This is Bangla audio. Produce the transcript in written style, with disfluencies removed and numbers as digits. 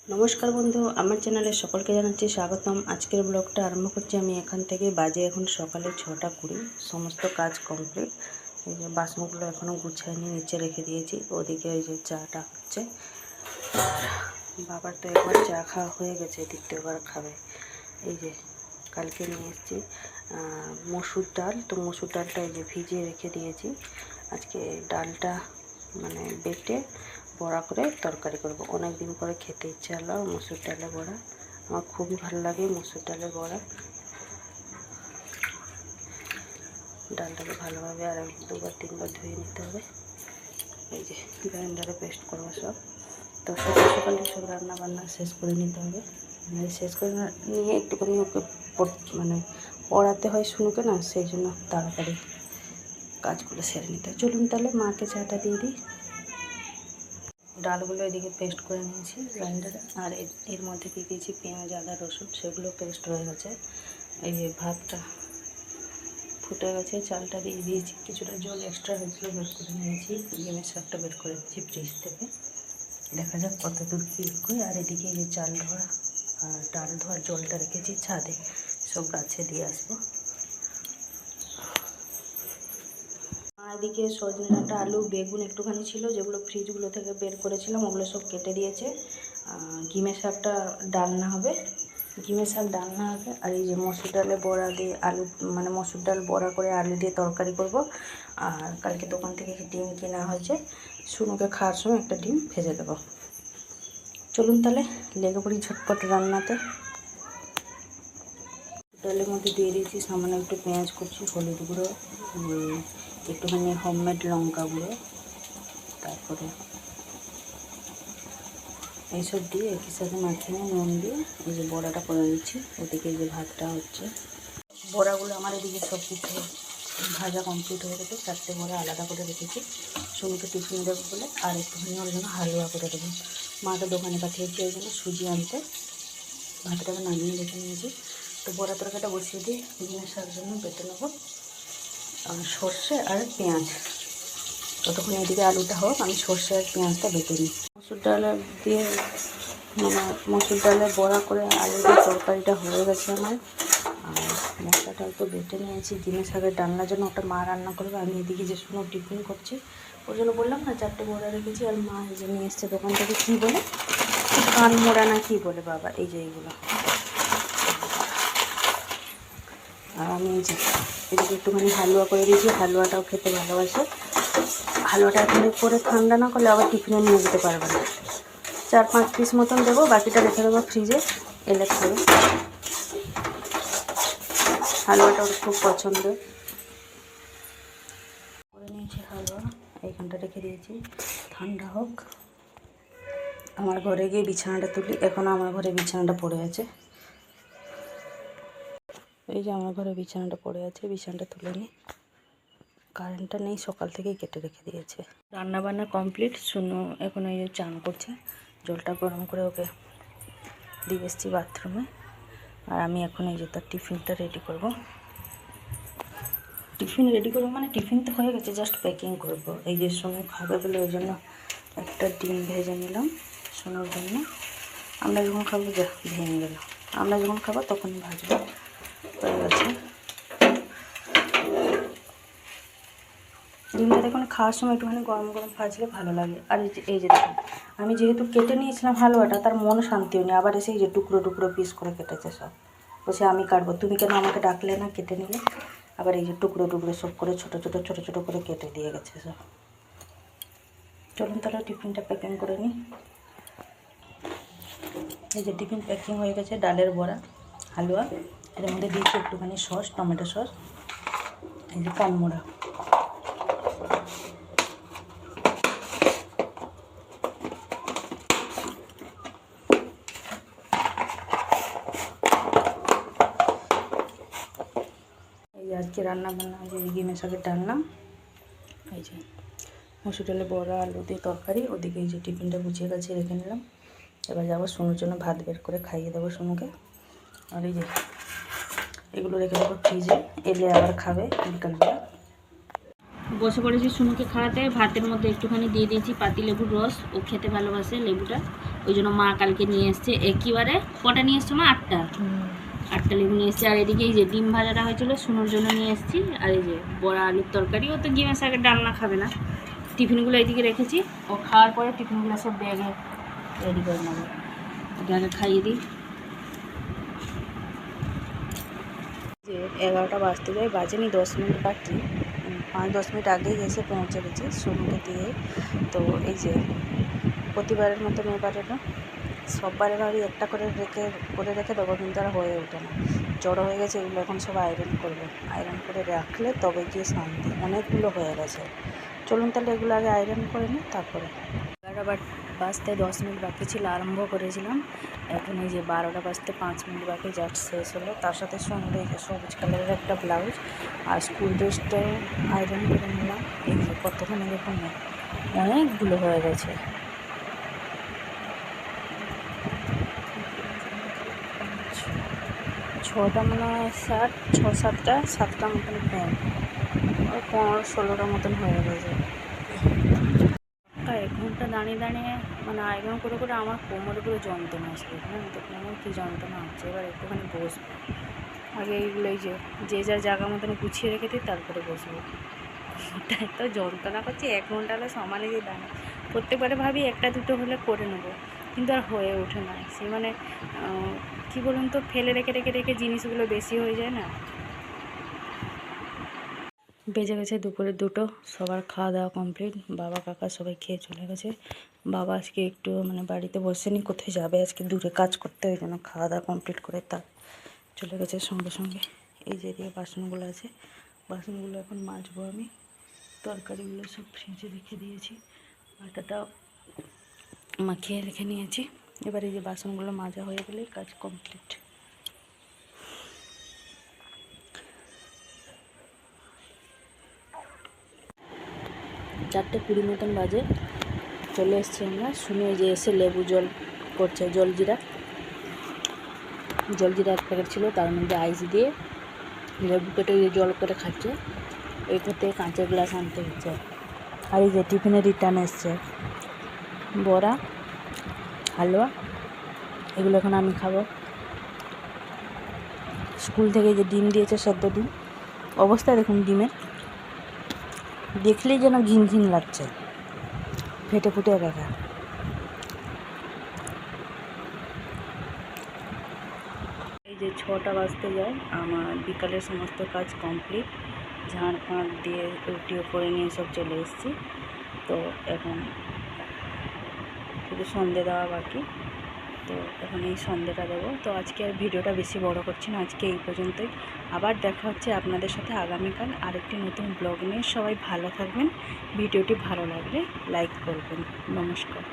নমস্কার বন্ধু, আমার চ্যানেলে সকলকে জানাচ্ছি স্বাগতম। আজকের ব্লগটা আরম্ভ করছি আমি এখান থেকে। বাজে এখন সকালে 6:20, সমস্ত কাজ কমপ্লিট। এই যে বাসনগুলো এখনও গুছাইনি, নিচে রেখে দিয়েছি। ওদিকে এই যে চাটা হচ্ছে, বাবার তো একবার চা খাওয়া হয়ে গেছে, দ্বিতীয়বার খাবে। এই যে কালকে নিয়ে এসেছি মসুর ডাল, তো মসুর ডালটা এই যে ভিজিয়ে রেখে দিয়েছি। আজকে ডালটা বেটে বড়া করে তরকারি করব। অনেক দিন পরে খেতে ইচ্ছা হলো মসুর ডালের বড়া। আমার খুবই ভালো লাগে মসুর ডালের বড়া। ডালটাকে ভালোভাবে আর 2-3 বার ধুয়ে নিতে হবে। এই যে গ্রাইন্ডারে পেস্ট করবো সব। তো সকাল সকালে সব রান্না বান্না শেষ করে নিতে হবে। শেষ করে নিয়ে একটুখানি ওকে পড়াতে হয় শুনুকে না, সেই জন্য তাড়াতাড়ি কাজগুলো সেরে নিতে হয়। চলুন তাহলে মাকে চাটা দিয়ে দিই। ডালগুলো এদিকে পেস্ট করে নিয়েছি গ্রাইন্ডারে, আর এর মধ্যে দিয়ে দিয়েছি পেঁয়াজ, আদা, রসুন, সেগুলো পেস্ট হয়ে গেছে। এই যে ভাতটা ফুটে গেছে, চালটা দিয়ে দিয়েছি। কিছুটা জল এক্সট্রা হয়েছিল, বের করে নিয়েছি। ডিমের শাকটা বের করে নিয়েছি ফ্রিজ থেকে। দেখা যাক কত দূর কী করি। আর এদিকে এই যে চাল ধোয়া আর ডাল ধোয়ার জলটা রেখেছি ছাদে, সব গাছে দিয়ে আসবো। এদিকে সজনে ডাঁটা, আলু, বেগুন একটুখানি ছিল, যেগুলো ফ্রিজগুলো থেকে বের করেছিলাম, ওগুলো সব কেটে দিয়েছে। ঘিমের শাকটা ডালনা হবে, ঘিমের শাক ডালনা হবে। আর এই যে মসুর ডালে বড়া দিয়ে আলু, মসুর ডাল বড়া করে আলু দিয়ে তরকারি করব। আর কালকে দোকান থেকে ডিম কেনা হয়েছে, শুনুকে খাওয়ার সময় একটা ডিম ভেজে দেবো। চলুন তাহলে লেগে পড়ি ঝটপট রান্নাতে। ডালের মধ্যে দিয়ে দিয়েছি সামান্য একটু পেঁয়াজ কুচি, হলুদ গুঁড়ো, একটুখানি হোমমেড লঙ্কা গুঁড়ো, তারপরে এইসব দিয়ে একই সাথে মাখিয়ে নুন দিয়ে এই যে বড়াটা করে দিচ্ছি। ওদিকে এই যে ভাতটা হচ্ছে। বড়াগুলো আমার এদিকে সব কিছু ভাজা কমপ্লিট হয়ে গেছে। 4টে বড়া আলাদা করে রেখেছি সুমিকে টিফিন দেবো বলে, আর একটুখানি ওর জন্য হালুয়া করে দেবো। মাকে দোকানে পাঠিয়েছি ওই জন্য সুজি আনতে। ভাতটাকে নামিয়ে রেখে নিয়েছি। তো বড়া তরকারিটা বসিয়ে দিয়ে ডিমের শাক জন্য বেটে নেবো সর্ষে আর পেঁয়াজ। ততক্ষণ এদিকে আলুটা হোক, আমি সর্ষে আর পেঁয়াজটা বেটে নিই। মসুর ডাল দিয়ে মসুর ডালে বড়া করে আলু দিয়ে তরকারিটা হয়ে গেছে আমার। আর মশলাটা একটু বেটে নিয়েছি ডিমের শাকের ডালনার জন্য, ওটা মা রান্না করবে। আমি এদিকে যে শুনো টিফিন করছি, ওর জন্য বললাম না 4টে বড়া রেখেছি। আর মা এই যে নিয়ে এসছে দোকান থেকে, কী বলে কান মোড়া না কী বলে বাবা, এই যে এইগুলো। আর আমি এই যে এদিকে একটুখানি হালুয়া করে দিয়েছি, হালুয়াটাও খেতে ভালোবাসে। হালুয়াটা এখন করে ঠান্ডা না করলে আবার টিফিনে নিয়ে যেতে পারবে না। 4-5 পিস মতন দেবো, বাকিটা রেখে দেবো ফ্রিজে, এলে খাবে। হালুয়াটা ওর খুব পছন্দ। করে নিয়েছি হালুয়া, এইখানটা রেখে দিয়েছি ঠান্ডা হোক। আমার ঘরে গিয়ে বিছানাটা তুলি। এখন আমার ঘরে বিছানাটা পড়ে আছে, এই যে আমার ঘরে বিছানাটা পড়ে আছে, বিছানাটা তুলে নিই। কারেন্টটা নেই, সকাল থেকেই কেটে রেখে দিয়েছে। রান্নাবান্না কমপ্লিট। শুনো এখন এই যে চান করছে, জলটা গরম করে ওকে দিয়ে এসেছি বাথরুমে। আর আমি এখন এই যে তার টিফিনটা রেডি করব। টিফিন রেডি করবো টিফিন তো হয়ে গেছে, জাস্ট প্যাকিং করব। এই যে সোনু খাবে বলে ওই জন্য একটা ডিম ভেজে নিলাম সোনুর জন্য। আমরা যখন খাবো, যা ভেঙে গেল, আমরা যখন খাবো তখনই ভাজবো। হয়ে গেছে ডিমটা। দেখুন খাওয়ার সময় একটুখানি গরম গরম ভাজলে ভালো লাগে। আর এই যে দেখুন, আমি যেহেতু কেটে নিয়েছিলাম হালুয়াটা, তার মন শান্তি হয়নি। আবার এসে এই যে টুকরো টুকরো পিস করে কেটেছে সব। বলছে আমি কাটবো, তুমি কেন আমাকে ডাকলে না, কেটে নিলে। আবার এই যে টুকরো টুকরো সব করে ছোটো ছোটো করে কেটে দিয়ে গেছে সব। চলুন তাহলে টিফিনটা প্যাকিং করে নিই। এই যে টিফিন প্যাকিং হয়ে গেছে, ডালের বড়া, হালুয়া, এর মধ্যে দিয়েছি একটুখানি সস, টমেটো সস, এই যে কানমোড়া। এই যে আজকে রান্না বান্না, যে ডিমের শাকের ডালনা, এই যে মসুর ডালে বড়া, আলু দিয়ে তরকারি। ওদিকে এই যে টিফিনটা গুছিয়ে গেছে, রেখে নিলাম। এবার যাবো সোনুর জন্য ভাত বের করে খাইয়ে দেবো সোনুকে। আর এই যে এগুলো রেখে দেবো ফ্রিজে, এলে আবার খাবে বিকালবেলা। বসে পড়েছি সোনুকে খাওয়াতে। ভাতের মধ্যে একটুখানি দিয়ে দিয়েছি পাতি লেবুর রস, ও খেতে ভালোবাসে লেবুটা। ওই জন্য মা কালকে নিয়ে এসছে একেবারে। কটা নিয়ে এসছো মা? 8টা লেবু নিয়ে এসছি। আর এদিকে এই যে ডিম ভাজাটা হয়েছিল সুনোর জন্য নিয়ে এসছি। আর এই যে বড়া আলুর তরকারি। ও তো গিমের শাকের ডালনা খাবে না। টিফিনগুলো এইদিকে রেখেছি, ও খাওয়ার পরে টিফিনগুলো সব ব্যাগে রেডি করে নেবো। ওকে আগে খাইয়ে দিই। যে 11টা বাজতে যায়, বাজেনি 10 মিনিট বাকি, 5-10 মিনিট আগেই এসে পৌঁছে গেছে সোনুকে দিয়ে। তো এই যে প্রতিবারের মতন এবারেরও সববারের আমি একটা করে রেখে দেবো, কিন্তু আর হয়ে ওঠে না, জড়ো হয়ে গেছে। এগুলো এখন সব আয়রন করবো, আয়রন করে রাখলে তবে গিয়ে শান্তি। অনেকগুলো হয়ে গেছে। চলুন তাহলে এগুলো আগে আয়রন করে নিই, তারপরে। 11টা বাজতে 10 মিনিট বাকি ছিল, আরম্ভ করেছিলাম। এখন এই যে 12টা বাজতে 5 মিনিট বাকি, জাস্ট শেষ হলো। তার সাথে সঙ্গে এই যে সবুজ কালারের একটা ব্লাউজ আর স্কুল ড্রেসটাও আয়রন করে নিলাম। এই যে কতক্ষণে দেখুন না, অনেকগুলো হয়ে গেছে। ছটা মনে হয় শার্ট, 7টা মতন প্যান্ট, ওই 15-16টা মতন হয়ে গেছে। 1 ঘন্টা দাঁড়িয়ে দাঁড়িয়ে মানে আয়রন করে করে আমার কোমরে পুরো যন্ত্রণা আসবে। হ্যাঁ, তো কোমর কী যন্ত্রণা হচ্ছে। এবার একটুখানি বসবো। আগে এইগুলো এই যে যার জায়গা মতন গুছিয়ে রেখে দিই, তারপরে বসবো। তাই তো যন্ত্রণা করছে। 1 ঘন্টা হলে সমানে যে দাঁড়ায়। প্রত্যেকবারে ভাবি 1টা-2টো হলে করে নেবো, কিন্তু আর হয়ে ওঠে না। সে মানে কী বলুন তো, ফেলে রেখে জিনিসগুলো বেশি হয়ে যায় না। বেজে গেছে দুপুরে 2টো। সবার খাওয়া দাওয়া কমপ্লিট। বাবা কাকা সবাই খেয়ে চলে গেছে। বাবা আজকে একটু মানে বাড়িতে বসেনি, কোথায় যাবে আজকে, দূরে কাজ করতে, ওই জন্য খাওয়া দাওয়া কমপ্লিট করে তার চলে গেছে সঙ্গে সঙ্গে। এই যে দিয়ে বাসনগুলো আছে, বাসনগুলো এখন মাজবো আমি। তরকারিগুলো সব ফ্রিজে রেখে দিয়েছি, আটাটা মাখিয়ে রেখে নিয়েছি। এবার এই যে বাসনগুলো মাজা হয়ে গেলেই কাজ কমপ্লিট। 4:20 মতন বাজে। চলে এসছি আমরা। শুনে যে এসে লেবু জল করছে, জলজিরা 1 প্যাকেট ছিল, তার মধ্যে আইস দিয়ে লেবু কেটে জল করে খাচ্ছে। এই করতে কাঁচের গ্লাস আনতে হচ্ছে। আর এই যে টিফিনে রিটার্ন এসছে বড়া, হালুয়া, এগুলো এখন আমি খাবো। স্কুল থেকে যে ডিম দিয়েছে, সেদ্ধ ডিম, অবস্থা দেখুন ডিমের, দেখলেই যেন ঘিন ঘিন লাগছে, ফেটে ফুটে একাকার। এই যে 6টা বাজতে যায়, আমার বিকালের সমস্ত কাজ কমপ্লিট। ঝাড় ফাঁড় দিয়ে রুটিও করে নিয়ে সব চলে এসেছি। তো এখন শুধু সন্ধে দেওয়া বাকি। তো এখন এই সন্ধেটা দেবো। তো আজকে আর ভিডিওটা বেশি বড় করছি না, আজকে এই পর্যন্তই। আবার দেখা হচ্ছে আপনাদের সাথে আগামীকাল আরেকটি নতুন ব্লগ নিয়ে। সবাই ভালো থাকবেন। ভিডিওটি ভালো লাগলে লাইক করবেন। নমস্কার।